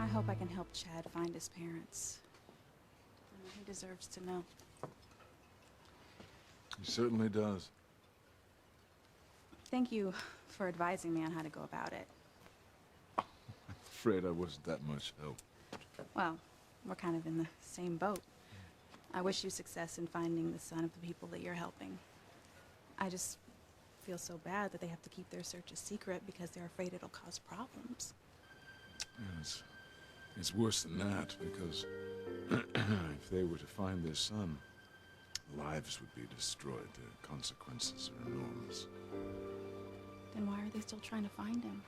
I hope I can help Chad find his parents. He deserves to know. He certainly does. Thank you for advising me on how to go about it. I'm afraid I wasn't that much help. Well, we're kind of in the same boat. I wish you success in finding the son of the people that you're helping. I just feel so bad that they have to keep their search a secret because they're afraid it'll cause problems. Yes. It's worse than that, because if they were to find their son, lives would be destroyed. The consequences are enormous. Then why are they still trying to find him?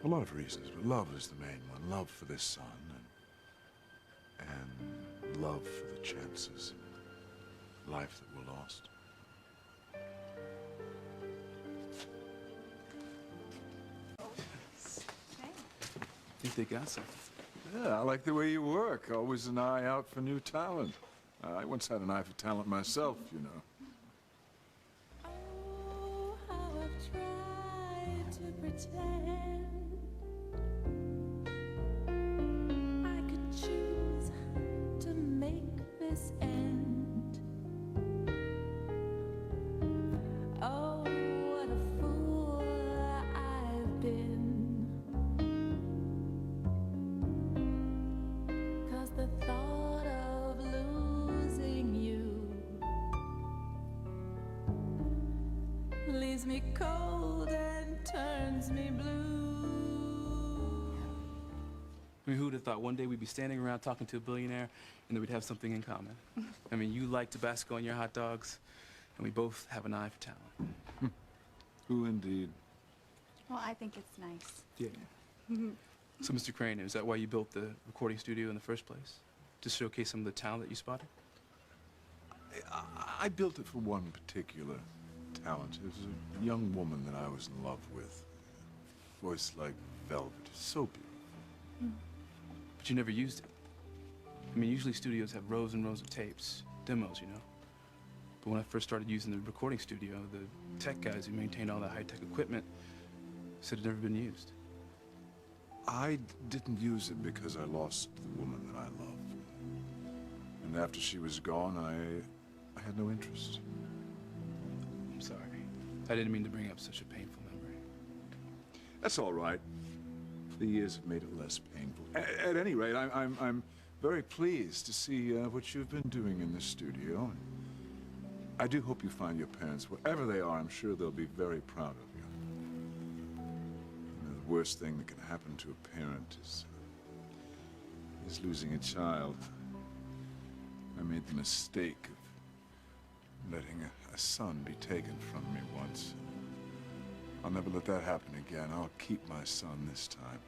A lot of reasons, but love is the main one. Love for their son, and love for the chances of life that were lost. Think they got something. Yeah, I like the way you work. Always an eye out for new talent. I once had an eye for talent myself, you know. Oh, how I've tried to pretend I could choose to make this end. Oh, what a fool I've been. 'Cause the thought of losing you leaves me cold and turns me blue. I mean, who would have thought one day we'd be standing around talking to a billionaire and that we'd have something in common? I mean, you like Tabasco and your hot dogs, and we both have an eye for talent. Who indeed? Well, I think it's nice. Yeah. So, Mr. Crane, is that why you built the recording studio in the first place? To showcase some of the talent that you spotted? I built it for one particular talent. It was a young woman that I was in love with. Voice like velvet. So beautiful. But you never used it. I mean, usually studios have rows and rows of tapes, demos, you know. But when I first started using the recording studio, the tech guys who maintained all that high-tech equipment said it had never been used. I didn't use it because I lost the woman that I loved. And after she was gone, I had no interest. I'm sorry. I didn't mean to bring up such a painful memory. That's all right. The years have made it less painful. At any rate, I'm very pleased to see what you've been doing in this studio. I do hope you find your parents. Wherever they are, I'm sure they'll be very proud of you. You know, the worst thing that can happen to a parent is losing a child. I made the mistake of letting a son be taken from me once. I'll never let that happen again. I'll keep my son this time.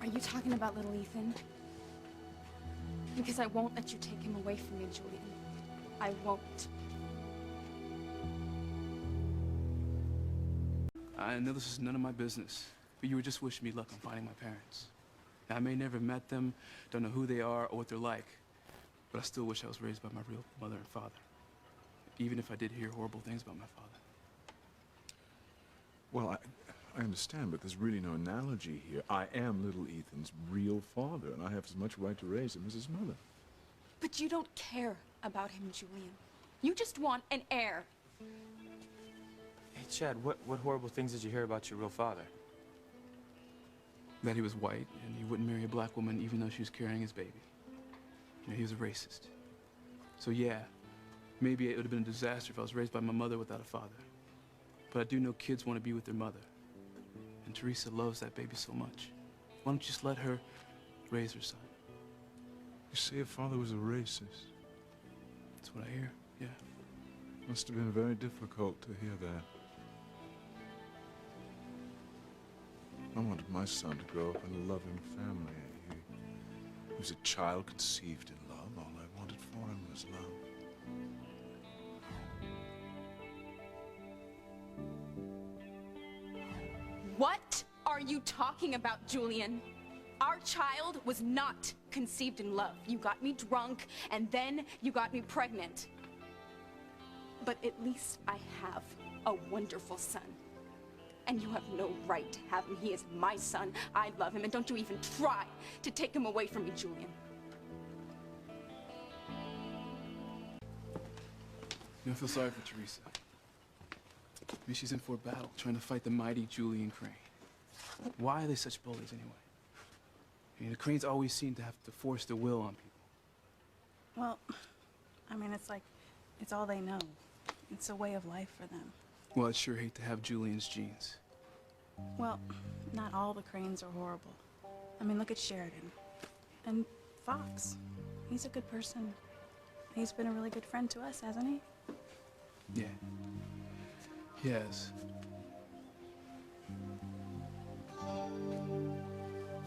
Are you talking about little Ethan? Because I won't let you take him away from me, Julian. I won't. I know this is none of my business, but you were just wishing me luck on finding my parents. Now, I may never have met them, don't know who they are or what they're like, but I still wish I was raised by my real mother and father, even if I did hear horrible things about my father. Well, I understand, but there's really no analogy here. I am little Ethan's real father, and I have as much right to raise him as his mother. But you don't care about him, Julian. You just want an heir. Hey, Chad, what horrible things did you hear about your real father? That he was white, and he wouldn't marry a black woman even though she was carrying his baby. You know, he was a racist. So yeah, maybe it would have been a disaster if I was raised by my mother without a father. But I do know kids want to be with their mother. And Teresa loves that baby so much. Why don't you just let her raise her son? You say your father was a racist? That's what I hear, yeah. Must have been very difficult to hear that. I wanted my son to grow up in a loving family. He was a child conceived in love. All I wanted for him was love. What are you talking about, Julian? Our child was not conceived in love. You got me drunk, and then you got me pregnant. But at least I have a wonderful son. And you have no right to have him. He is my son. I love him, and don't you even try to take him away from me, Julian. I feel sorry for Teresa. I mean, she's in for a battle, trying to fight the mighty Julian Crane. Why are they such bullies, anyway? I mean, the Cranes always seem to have to force their will on people. Well, I mean, it's like, it's all they know. It's a way of life for them. Well, I'd sure hate to have Julian's genes. Well, not all the Cranes are horrible. I mean, look at Sheridan. And Fox. He's a good person. He's been a really good friend to us, hasn't he? Yeah. He has.